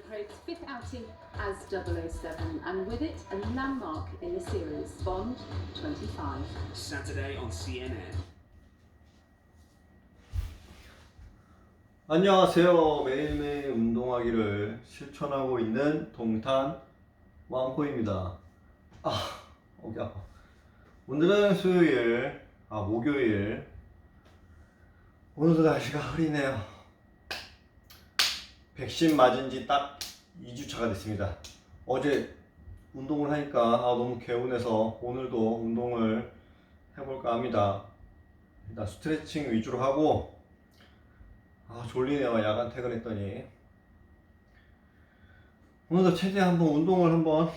for its fifth outing as 007, and with it a landmark in the series, Bond 25. Saturday on CNN. 안녕하세요. 매일매일 운동하기를 실천하고 있는 동탄 왕코입니다. 어깨 아파. 오늘은 목요일. 오늘도 날씨가 흐리네요. 백신 맞은 지 딱 2주차가 됐습니다. 어제 운동을 하니까 너무 개운해서 오늘도 운동을 해볼까 합니다. 일단 스트레칭 위주로 하고 졸리네요. 야간 퇴근했더니. 오늘도 최대한 운동을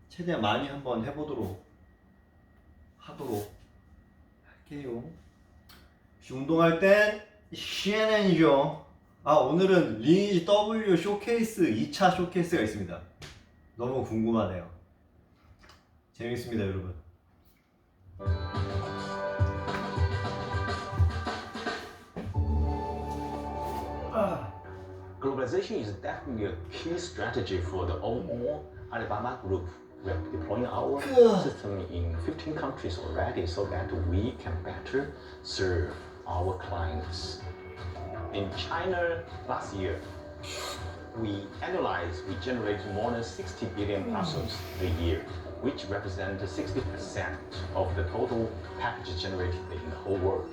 최대한 많이 해보도록 할게요. 운동할 땐 CNN이죠. 오늘은 리니지 W 쇼케이스 2차 쇼케이스가 있습니다. 너무 궁금하네요. 재밌습니다, 여러분. Globalization is definitely a key strategy for the overall Alibaba Group. We are deploying our system in 15 countries already so that we can better serve our clients. In China last year, we generated more than 60 billion parcels a year, which represents 60% of the total packages generated in the whole world.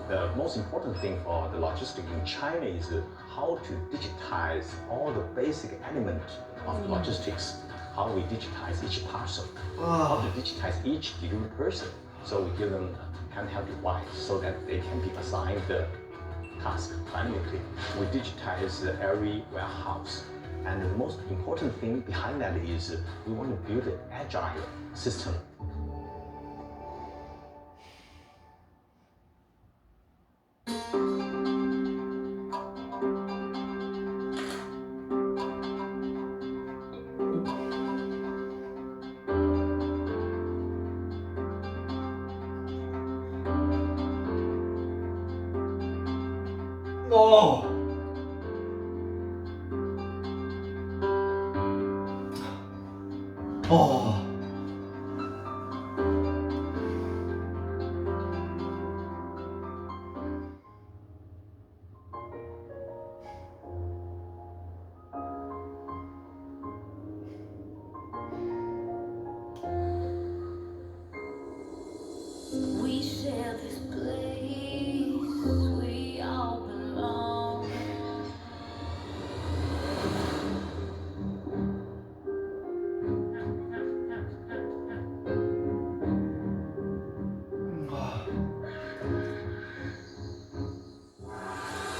The most important thing for the logistics in China is how to digitize all the basic elements of logistics. How we digitize each parcel, how to digitize each delivery person. So we give them a handheld device so that they can be assigned the task dynamically. We digitize every warehouse. And the most important thing behind that is we want to build an agile system. We share this place, we all belong.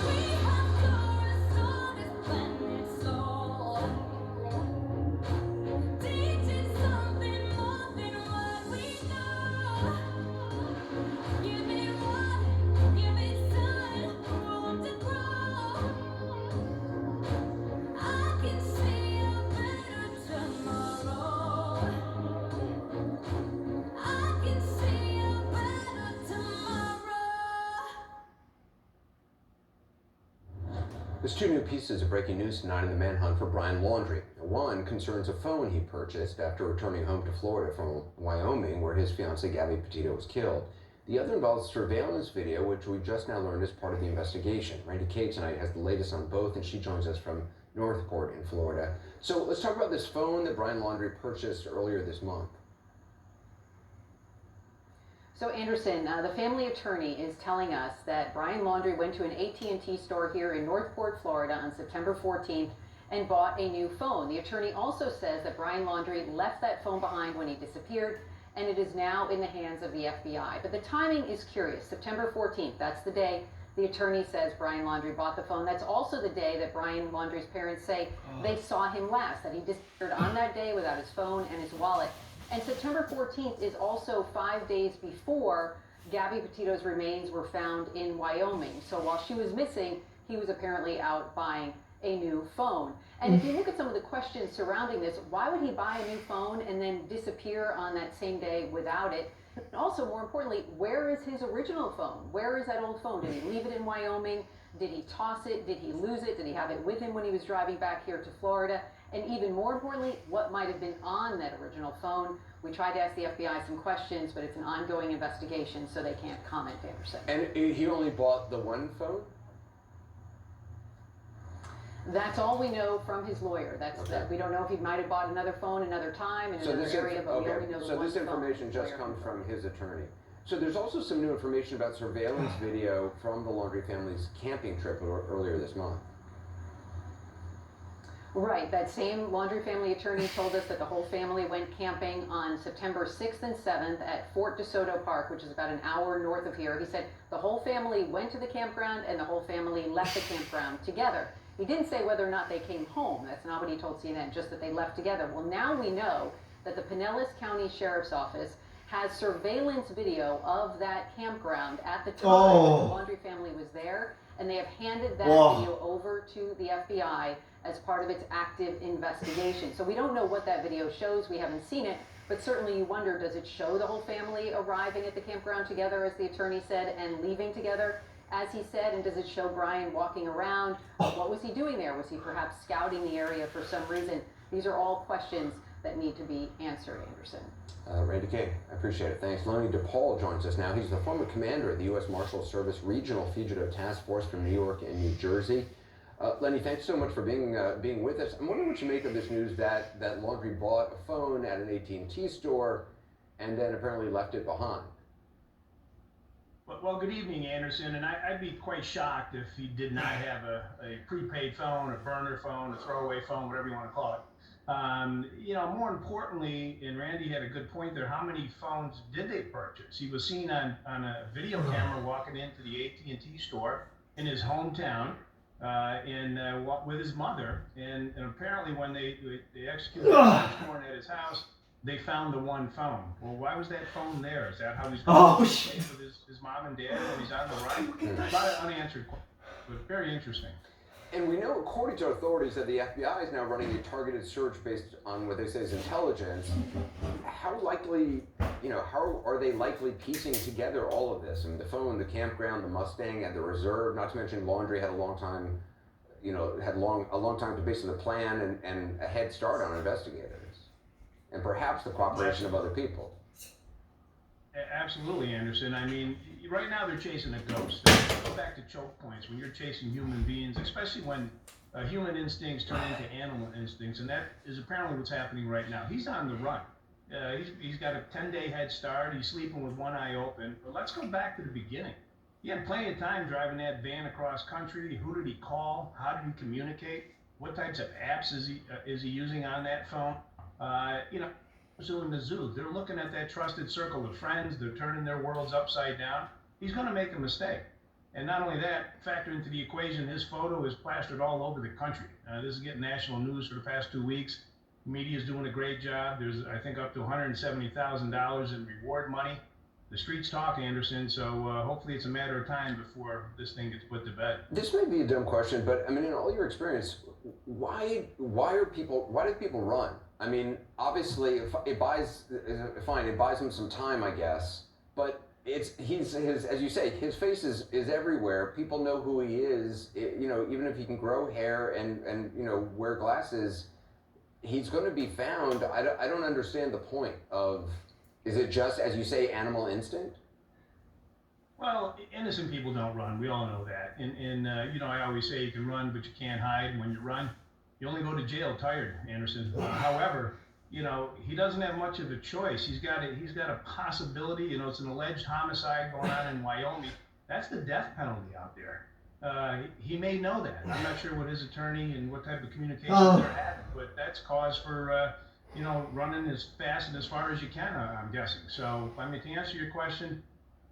We have chorus on this planet, so teaching something more than what we know. Give it water, give it sun, room to grow. I can see a better tomorrow. I can see a better tomorrow. There's two new pieces of breaking news tonight in the manhunt for Brian Laundrie. One concerns a phone he purchased after returning home to Florida from Wyoming, where his fiancée Gabby Petito was killed. The other involves surveillance video, which we just now learned is part of the investigation. Randy Kay tonight has the latest on both, and she joins us from Northport in Florida. So let's talk about this phone that Brian Laundrie purchased earlier this month. So Anderson, the family attorney is telling us that Brian Laundrie went to an AT&T store here in Northport, Florida on September 14th and bought a new phone. The attorney also says that Brian Laundrie left that phone behind when he disappeared, and it is now in the hands of the FBI. But the timing is curious. September 14th, that's the day the attorney says Brian Laundrie bought the phone. That's also the day that Brian Laundrie's parents say they saw him last, that he disappeared on that day without his phone and his wallet. And September 14th is also 5 days before Gabby Petito's remains were found in Wyoming. So while she was missing, he was apparently out buying a new phone. And if you look at some of the questions surrounding this, why would he buy a new phone and then disappear on that same day without it? And also, more importantly, where is his original phone? Where is that old phone? Did he leave it in Wyoming? Did he toss it? Did he lose it? Did he have it with him when he was driving back here to Florida? And even more importantly, what might have been on that original phone? We tried to ask the FBI some questions, but it's an ongoing investigation, so they can't comment, Anderson. And he only bought the one phone? That's all we know from his lawyer. That's Okay. that we don't know if he might have bought another phone another time in another area, but we only know the So one this phone information his just lawyer comes confirmed. from his attorney. So there's also some new information about surveillance video from the Laundrie family's camping trip earlier this month. Right, that same Laundrie family attorney told us that the whole family went camping on September 6th and 7th at Fort DeSoto Park, which is about an hour north of here. He said the whole family went to the campground and the whole family left the campground together. He didn't say whether or not they came home. That's not what he told CNN, just that they left together. Well, now we know that the Pinellas County Sheriff's Office has surveillance video of that campground at the time Oh. that the Laundrie family was there, and they have handed that Whoa. video over to the FBI as part of its active investigation. So we don't know what that video shows. We haven't seen it, but certainly you wonder, does it show the whole family arriving at the campground together, as the attorney said, and leaving together, as he said? And does it show Brian walking around? What was he doing there? Was he perhaps scouting the area for some reason? These are all questions that need to be answered, Anderson. Randy King, I appreciate it. Thanks. Lenny DePaul joins us now. He's the former commander of the U.S. Marshal Service Regional Fugitive Task Force from New York and New Jersey. Lenny, thanks so much for being with us. I'm wondering what you make of this news that Laundrie bought a phone at an AT&T store and then apparently left it behind. Well, good evening, Anderson. And I'd be quite shocked if he did not have a prepaid phone, a burner phone, a throwaway phone, whatever you want to call it. More importantly, and Randy had a good point there, how many phones did they purchase? He was seen on a video camera walking into the AT&T store in his hometown with his mother. And apparently when they executed the search warrant at his house, they found the one phone. Well, why was that phone there? Is that how he's going to stay with his mom and dad when he's on the run? A lot of unanswered questions, but very interesting. And we know, according to authorities, that the FBI is now running a targeted search based on what they say is intelligence. How likely, how are they likely piecing together all of this? I mean, the phone, the campground, the Mustang, and the reserve, not to mention Laundrie had a long time, a long time to basically plan and a head start on investigators. And perhaps the cooperation of other people. Absolutely, Anderson. I mean, right now they're chasing a ghost. Go back to choke points when you're chasing human beings, especially when human instincts turn into animal instincts, and that is apparently what's happening right now. He's on the run. He's got a 10-day head start. He's sleeping with one eye open. But let's go back to the beginning. He had plenty of time driving that van across country. Who did he call? How did he communicate? What types of apps is he using on that phone? Zoo in the zoo, they're looking at that trusted circle of friends. They're turning their worlds upside down. He's going to make a mistake. And not only that, factor into the equation, his photo is plastered all over the country. This is getting national news for the past 2 weeks. The media is doing a great job. There's, I think, up to $170,000 in reward money. The streets talk, Anderson, so hopefully it's a matter of time before this thing gets put to bed. This may be a dumb question, but I mean, in all your experience, why do people run? I mean, obviously, it buys him some time, I guess. But his as you say, his face is everywhere. People know who he is. Even if he can grow hair and wear glasses, he's going to be found. I don't understand the point of. Is it just, as you say, animal instinct? Well, innocent people don't run. We all know that. And I always say you can run, but you can't hide. When you run, you only go to jail tired, Anderson. However, he doesn't have much of a choice. He's got a possibility. It's an alleged homicide going on in Wyoming. That's the death penalty out there. He may know that. I'm not sure what his attorney and what type of communication they're having, but that's cause for running as fast and as far as you can, I'm guessing. So, to answer your question,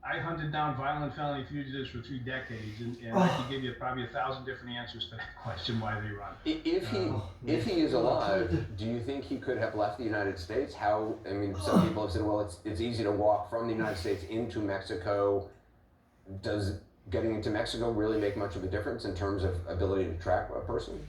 I hunted down violent felony fugitives for 3 decades, and I could give you probably 1,000 different answers to that question why they run. If he is alive, do you think he could have left the United States? Some people have said, well, it's easy to walk from the United States into Mexico. Does getting into Mexico really make much of a difference in terms of ability to track a person?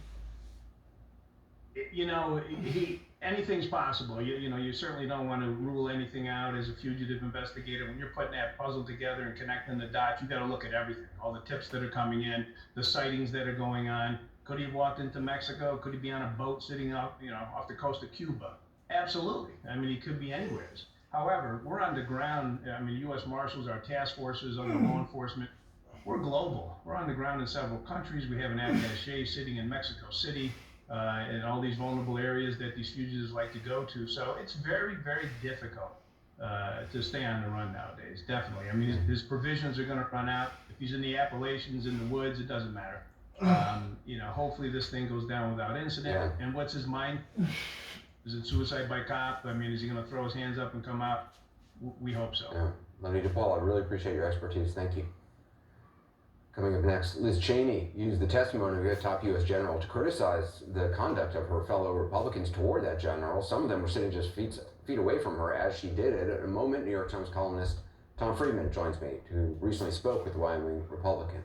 anything's possible. You certainly don't want to rule anything out as a fugitive investigator. When you're putting that puzzle together and connecting the dots, you got to look at everything, all the tips that are coming in, the sightings that are going on. Could he have walked into Mexico? Could he be on a boat sitting off the coast of Cuba? Absolutely. I mean, he could be anywhere. However, we're on the ground. I mean, U.S. Marshals, our task forces, other law enforcement, we're global. We're on the ground in several countries. We have an attaché sitting in Mexico City, and all these vulnerable areas that these fugitives like to go to. So it's very, very difficult to stay on the run nowadays, definitely. I mean, his provisions are going to run out. If he's in the Appalachians, in the woods, it doesn't matter. Hopefully this thing goes down without incident. Yeah. And what's his mind? Is it suicide by cop? I mean, is he going to throw his hands up and come out? We hope so. Yeah. Lenny DePaul, I really appreciate your expertise. Thank you. Coming up next, Liz Cheney used the testimony of a top U.S. general to criticize the conduct of her fellow Republicans toward that general. Some of them were sitting just feet away from her as she did it. At a moment, New York Times columnist Tom Friedman joins me, who recently spoke with the Wyoming Republican.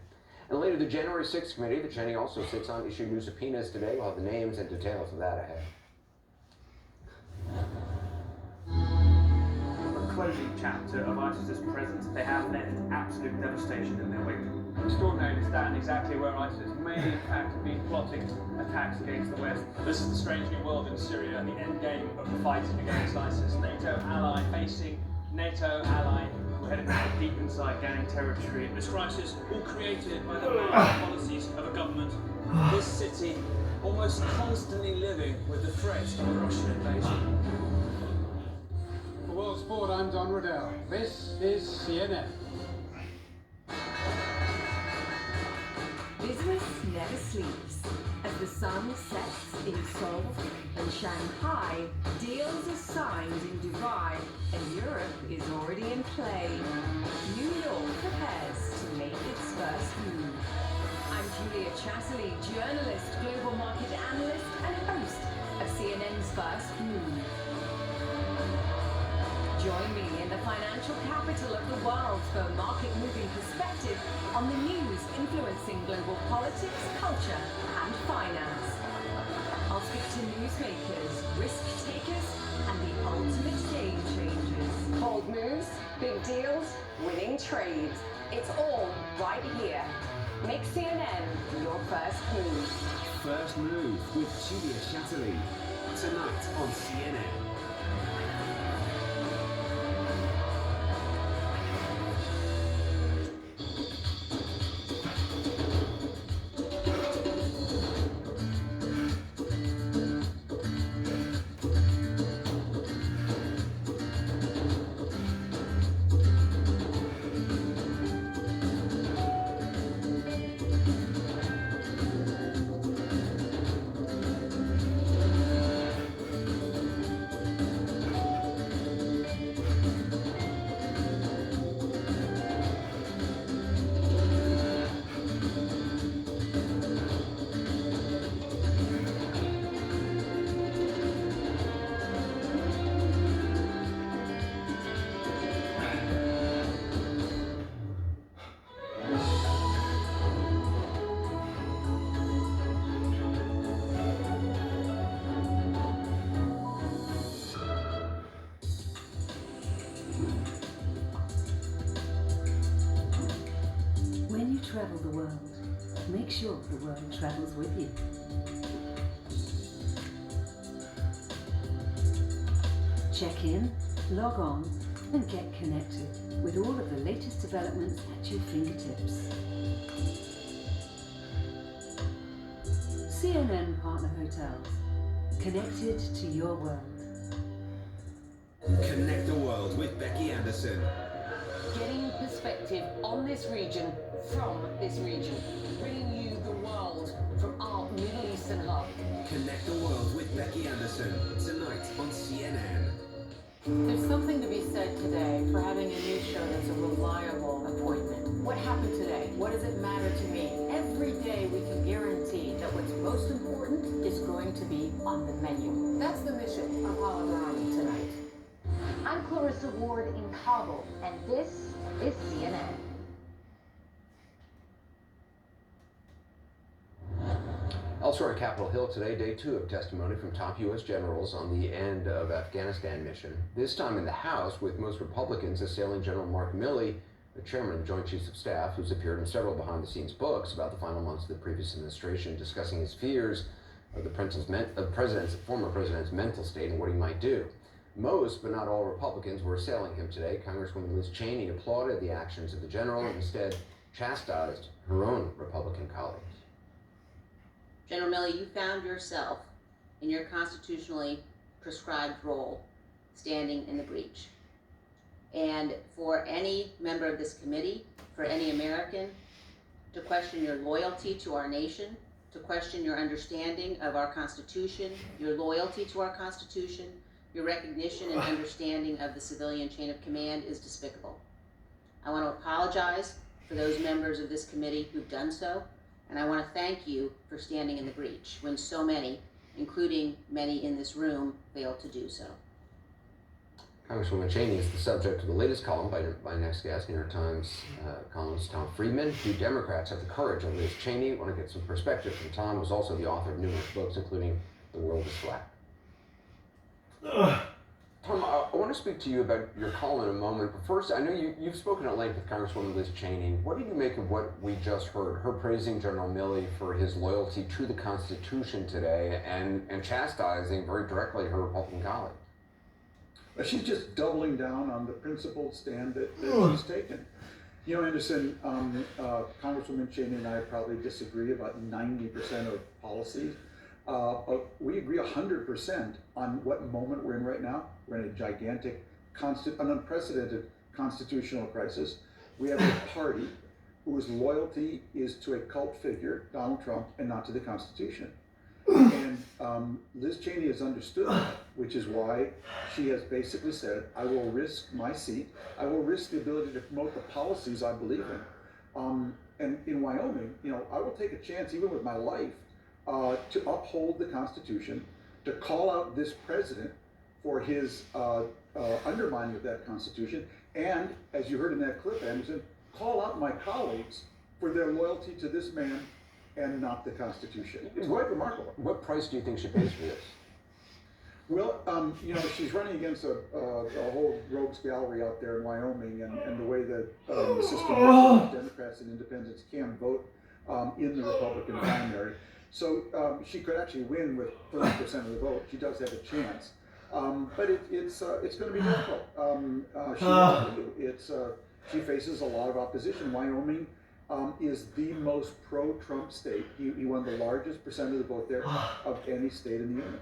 And later, the January 6th committee that Cheney also sits on issued new subpoenas today. We'll have the names and details of that ahead. A closing chapter of ISIS's presence, they have left absolute devastation in their wake. Extraordinary to stand exactly where ISIS may in fact have been plotting attacks against the West. This is the strange new world in Syria, the end game of the fight against ISIS. NATO ally facing NATO ally. We're heading now deep inside gang territory. This crisis all created by the bad policies of a government. This city almost constantly living with the threat of a Russian invasion. For World Sport, I'm Don Riddell. This is CNN. Business never sleeps. As the sun sets in Seoul and Shanghai, deals are signed in Dubai, and Europe is already in play. New York prepares to make its first move. I'm Julia Chatterley, journalist, global market analyst, and host of CNN's First Move. Join me in the financial capital of the world for market-moving perspective on the news influencing global politics, culture, and finance. I'll speak to newsmakers, risk takers, and the ultimate game changers. Bold moves, big deals, winning trades. It's all right here. Make CNN your first move. First Move with Julia Chatterley. Tonight on CNN. Travel the world. Make sure the world travels with you. Check in, log on, and get connected with all of the latest developments at your fingertips. CNN Partner Hotels. Connected to your world. Connect the world with Becky Anderson. Getting perspective on this region from this region. Bringing you the world from our Middle Eastern hub. Connect the world with Becky Anderson. Tonight on CNN. There's something to be said today for having a news show that's a reliable appointment. What happened today? What does it matter to me? Every day we can guarantee that what's most important is going to be on the menu. That's the mission of Hologram tonight. I'm Clarissa Ward in Kabul, and this is CNN. El Also on Capitol Hill today, day 2 of testimony from top U.S. generals on the end of Afghanistan mission. This time in the House, with most Republicans assailing General Mark Milley, the chairman of the Joint Chiefs of Staff, who's appeared in several behind-the-scenes books about the final months of the previous administration, discussing his fears of the former president's mental state and what he might do. Most, but not all, Republicans were assailing him today. Congresswoman Liz Cheney applauded the actions of the general and instead chastised her own Republican colleagues. General Milley, you found yourself in your constitutionally prescribed role standing in the breach. And for any member of this committee, for any American, to question your loyalty to our nation, to question your understanding of our Constitution, your loyalty to our Constitution, your recognition and understanding of the civilian chain of command is despicable. I want to apologize for those members of this committee who've done so, and I want to thank you for standing in the breach when so many, including many in this room, failed to do so. Congresswoman Cheney is the subject of the latest column by my next guest, New York Times columnist Tom Friedman. Do Democrats have the courage of Liz Cheney? Want to get some perspective from Tom, who's also the author of numerous books, including The World is Flat. Tom, I want to speak to you about your column in a moment, but first, I know you've spoken at length with Congresswoman Liz Cheney. What did you make of what we just heard, her praising General Milley for his loyalty to the Constitution today and chastising very directly her Republican colleague? She's just doubling down on the principled stand that she's taken. You know, Anderson, Congresswoman Cheney and I probably disagree about 90% of policies. But we agree 100% on what moment we're in right now. We're in a gigantic, an unprecedented constitutional crisis. We have a party whose loyalty is to a cult figure, Donald Trump, and not to the Constitution. And Liz Cheney has understood that, which is why she has basically said, I will risk my seat, I will risk the ability to promote the policies I believe in. And in Wyoming, you know, I will take a chance, even with my life, to uphold the Constitution, to call out this president for his undermining of that Constitution, and, as you heard in that clip, Anderson, call out my colleagues for their loyalty to this man and not the Constitution. It's quite remarkable. What price do you think she pays for this? Well, you know, she's running against a whole rogues gallery out there in Wyoming, and the way that the system works, Democrats and independents can vote in the Republican primary. So she could actually win with 30% of the vote. She does have a chance, but it's going to be difficult. She faces a lot of opposition. Wyoming is the most pro-Trump state. He won the largest percent of the vote there of any state in the union.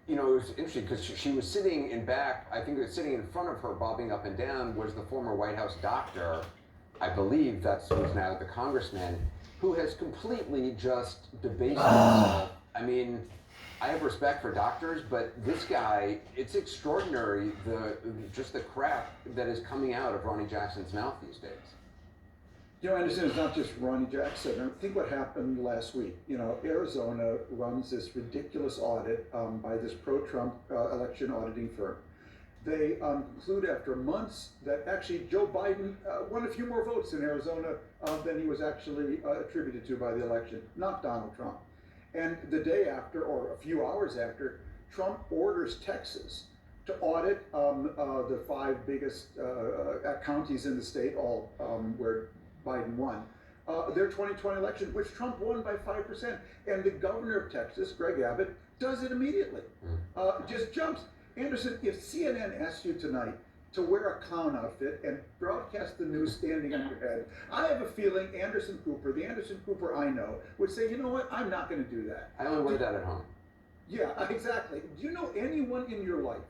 You know, it was interesting because she was sitting in back, I think it was sitting in front of her, bobbing up and down, was the former White House doctor, I believe that's who's now the congressman, who has completely just debased himself. I mean, I have respect for doctors, but this guy, it's extraordinary, just the crap that is coming out of Ronny Jackson's mouth these days. You know, Anderson, it's not just Ronny Jackson. I think what happened last week. You know, Arizona runs this ridiculous audit by this pro-Trump election auditing firm. They conclude after months that actually Joe Biden won a few more votes in Arizona than he was actually attributed to by the election, not Donald Trump. And the day after, or a few hours after, Trump orders Texas to audit the 5 biggest counties in the state, all where Biden won, their 2020 election, which Trump won by 5%. And the governor of Texas, Greg Abbott, does it immediately. Just jumps. Anderson, if CNN asks you tonight to wear a clown outfit and broadcast the news standing on your head, I have a feeling Anderson Cooper, the Anderson Cooper I know, would say, you know what, I'm not going to do that. I only wear that at home. Yeah, exactly. Do you know anyone in your life,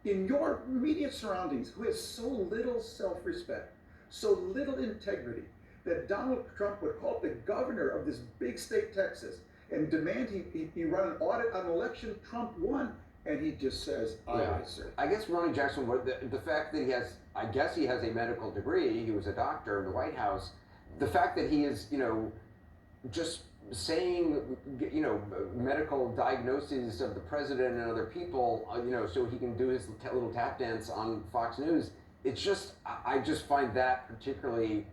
in your immediate surroundings, who has so little self-respect, so little integrity, that Donald Trump would call up the governor of this big state, Texas, and demand he run an audit on an election Trump won? And he just says, aye, sir. I guess Ronny Jackson, the fact that he has, I guess he has a medical degree, he was a doctor in the White House, the fact that he is, you know, just saying, you know, medical diagnoses of the president and other people, you know, so he can do his little tap dance on Fox News, it's just, I just find that particularly,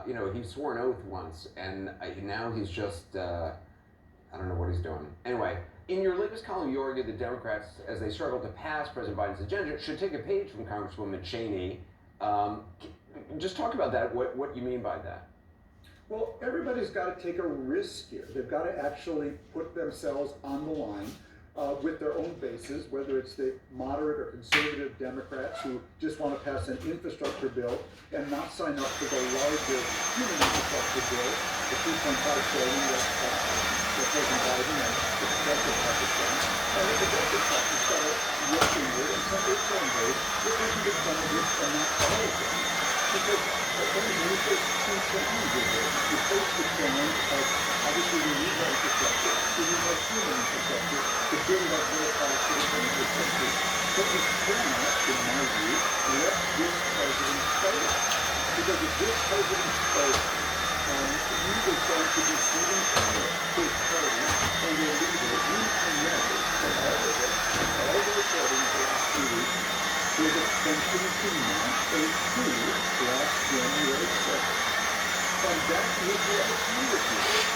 you know, he swore an oath once, and now he's just, I don't know what he's doing. Anyway, in your latest column, you argue that Democrats, as they struggle to pass President Biden's agenda, should take a page from Congresswoman Cheney. Just talk about that, what you mean by that. Well, everybody's got to take a risk here. They've got to actually put themselves on the line with their own bases, whether it's the moderate or conservative Democrats who just want to pass an infrastructure bill and not sign up for the larger human infrastructure bill, the $3.5 billion that President Biden and the Progressive Party done. And the Progressive Party started working with in some its own ways, we're going to get some of this and not all of it. Because there's two challenges here. You face the challenge of obviously we need our infrastructure, we need our human infrastructure to build our middle-class citizens in this country. But we cannot, in my view, let this president fail. Because if this president fails, he is going to be ceding power to his party and will leave it unconnected from all of it, all the reporting of the last 2 weeks, his extension to March 18 last January 2nd. And that is the opportunity.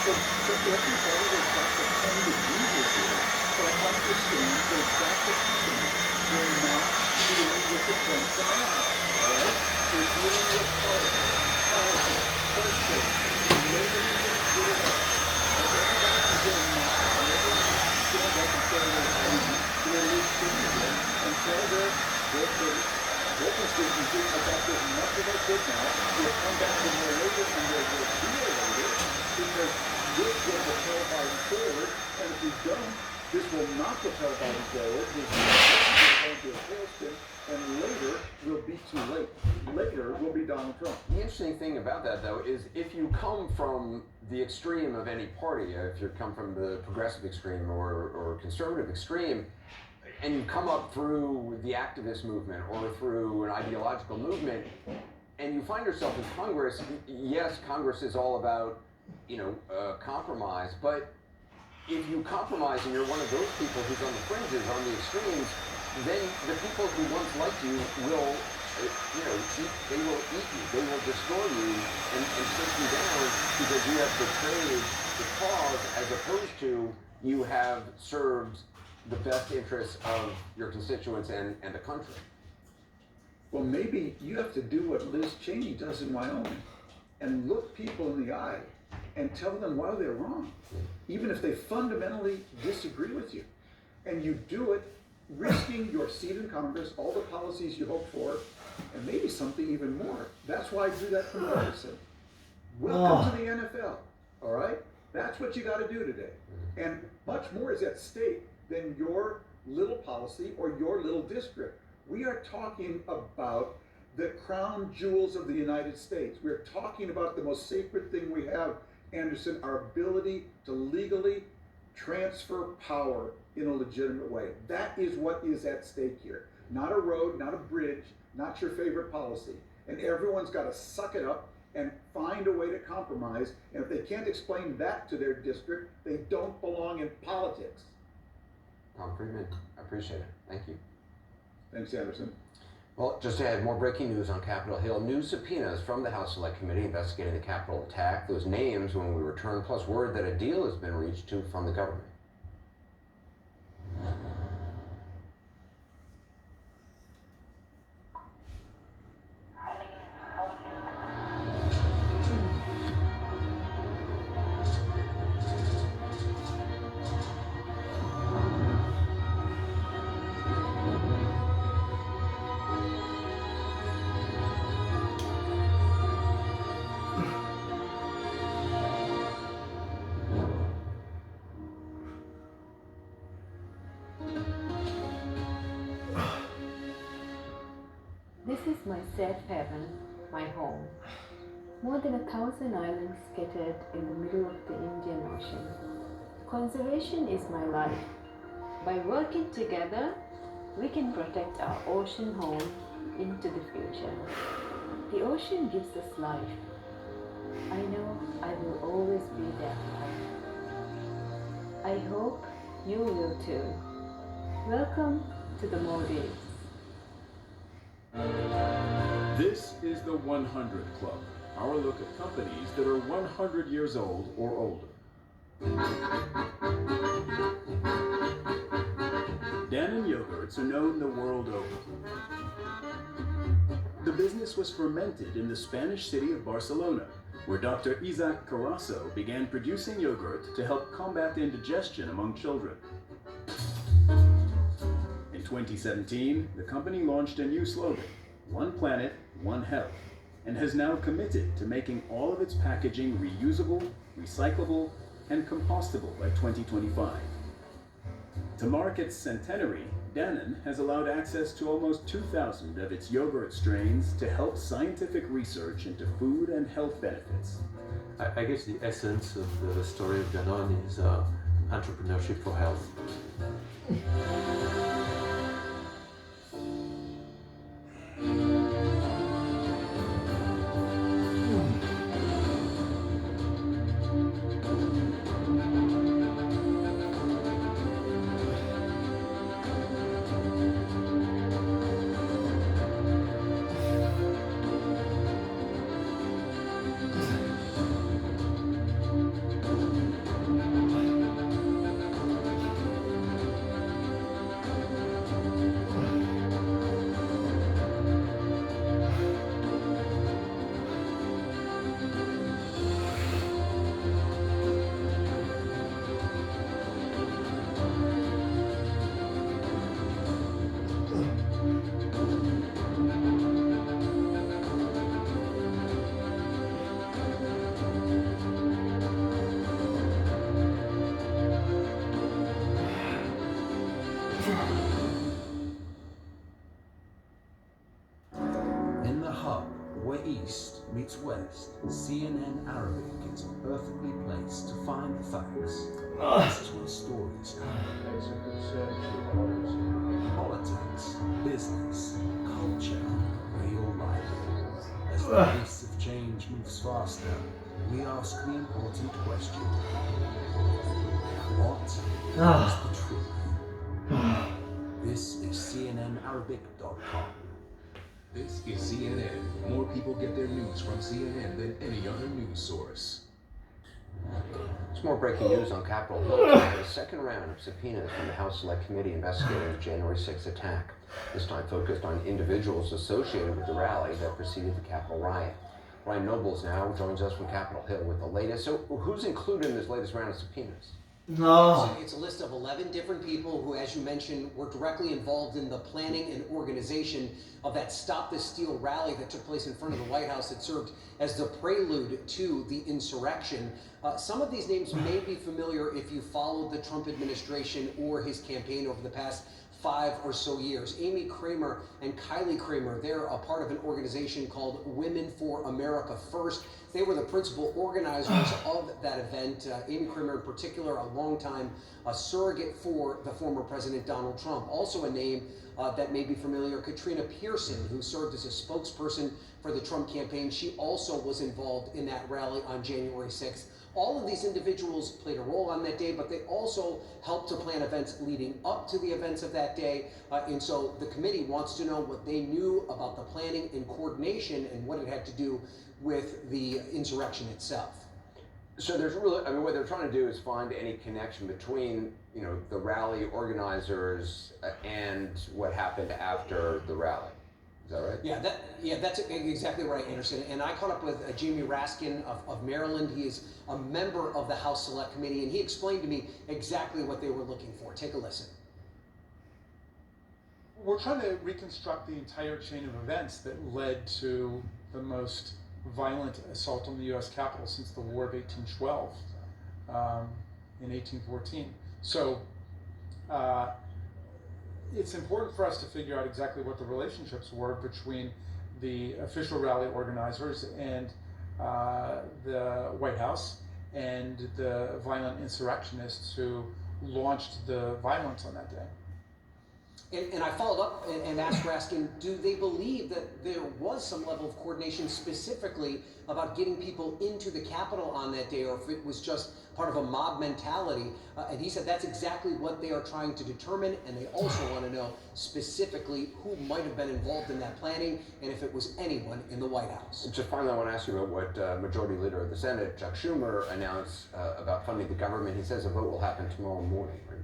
So everybody has got the point of view here, but understand there's got to be we're not dealing with the French banana, all right? We're dealing with politics, person, labor is going to do it up. Everybody is going to not, everybody stand up and say they're going to release things and tell their constituencies about this much as they could now. We'll come back to more later and we'll reveal later because this will propel Biden forward, and if we don't, this will not propel Biden forward. This will going to a tailspin, and later will be too late. Later will be Donald Trump. The interesting thing about that, though, is if you come from the extreme of any party, if you come from the progressive extreme or conservative extreme, and you come up through the activist movement or through an ideological movement, and you find yourself in Congress, yes, Congress is all about, compromise, but if you compromise and you're one of those people who's on the fringes, on the extremes, then the people who once liked you will, they will eat you, they will destroy you and take you down because you have betrayed the cause as opposed to you have served the best interests of your constituents and the country. Well, maybe you have to do what Liz Cheney does in Wyoming and look people in the eye and tell them why they're wrong, even if they fundamentally disagree with you. And you do it risking your seat in Congress, all the policies you hope for, and maybe something even more. That's why I do that from Madison. Welcome to the NFL, all right? That's what you got to do today. And much more is at stake than your little policy or your little district. We are talking about the crown jewels of the United States. We're talking about the most sacred thing we have, Anderson, our ability to legally transfer power in a legitimate way. That is what is at stake here. Not a road, not a bridge, not your favorite policy. And everyone's got to suck it up and find a way to compromise. And if they can't explain that to their district, they don't belong in politics. Tom Friedman, I appreciate it. Thank you. Thanks, Anderson. Well, just to add more breaking news on Capitol Hill, new subpoenas from the House Select Committee investigating the Capitol attack. Those names when we return, plus word that a deal has been reached to fund the government. This is my safe haven, my home. More than 1,000 islands scattered in the middle of the Indian Ocean. Conservation is my life. By working together, we can protect our ocean home into the future. The ocean gives us life. I know I will always be there. I hope you will too. Welcome to the Maldives. This is the 100 Club, our look at companies that are 100 years old or older. Dannon yogurts are known the world over. The business was fermented in the Spanish city of Barcelona, where Dr. Isaac Carasso began producing yogurt to help combat indigestion among children. In 2017, the company launched a new slogan, One Planet, One Health, and has now committed to making all of its packaging reusable, recyclable, and compostable by 2025. To mark its centenary, Dannon has allowed access to almost 2,000 of its yogurt strains to help scientific research into food and health benefits. I guess the essence of the story of Danone is entrepreneurship for health. In the hub, where East meets West, CNN Arabic is perfectly placed to find the facts. This is where stories come. Politics, business, culture, real life. As the pace of change moves faster, we ask the important question. What is the truth? This is CNNArabic.com. This is CNN. More people get their news from CNN than any other news source. There's more breaking news on Capitol Hill today. A second round of subpoenas from the House Select Committee investigating the January 6th attack. This time focused on individuals associated with the rally that preceded the Capitol riot. Ryan Nobles now joins us from Capitol Hill with the latest. So who's included in this latest round of subpoenas? No. It's a list of 11 different people who, as you mentioned, were directly involved in the planning and organization of that Stop the Steal rally that took place in front of the White House that served as the prelude to the insurrection. Some of these names may be familiar if you followed the Trump administration or his campaign over the past 5 or so years. Amy Kramer and Kylie Kramer, they're a part of an organization called Women for America First. They were the principal organizers of that event. Amy Kramer in particular, a longtime surrogate for the former President Donald Trump. Also a name that may be familiar, Katrina Pearson, who served as a spokesperson for the Trump campaign. She also was involved in that rally on January 6th. All of these individuals played a role on that day, but they also helped to plan events leading up to the events of that day. And so the committee wants to know what they knew about the planning and coordination and what it had to do with the insurrection itself. So there's really, I mean, what they're trying to do is find any connection between, you know, the rally organizers and what happened after the rally. Is that right? Yeah, that's exactly right, Anderson. And I caught up with Jamie Raskin of Maryland. He is a member of the House Select Committee, and he explained to me exactly what they were looking for. Take a listen. We're trying to reconstruct the entire chain of events that led to the most violent assault on the U.S. Capitol since the War of 1812 in 1814. So it's important for us to figure out exactly what the relationships were between the official rally organizers and the White House and the violent insurrectionists who launched the violence on that day. And I followed up and asked Raskin, do they believe that there was some level of coordination specifically about getting people into the Capitol on that day, or if it was just part of a mob mentality. And he said that's exactly what they are trying to determine, and they also want to know specifically who might have been involved in that planning and if it was anyone in the White House. Just finally, I want to ask you about what Majority Leader of the Senate, Chuck Schumer, announced about funding the government. He says a vote will happen tomorrow morning, right?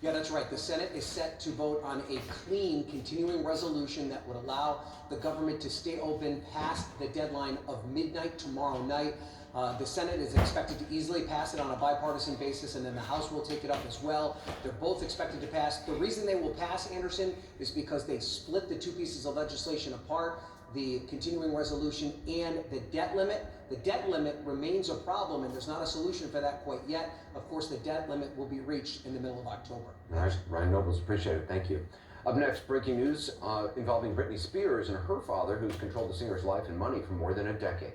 Yeah, that's right. The Senate is set to vote on a clean continuing resolution that would allow the government to stay open past the deadline of midnight tomorrow night. The Senate is expected to easily pass it on a bipartisan basis, and then the House will take it up as well. They're both expected to pass. The reason they will pass, Anderson, is because they split the two pieces of legislation apart, the continuing resolution and the debt limit. The debt limit remains a problem, and there's not a solution for that quite yet. Of course, the debt limit will be reached in the middle of October. All right, Ryan Nobles, appreciate it. Thank you. Up next, breaking news involving Britney Spears and her father, who's controlled the singer's life and money for more than a decade.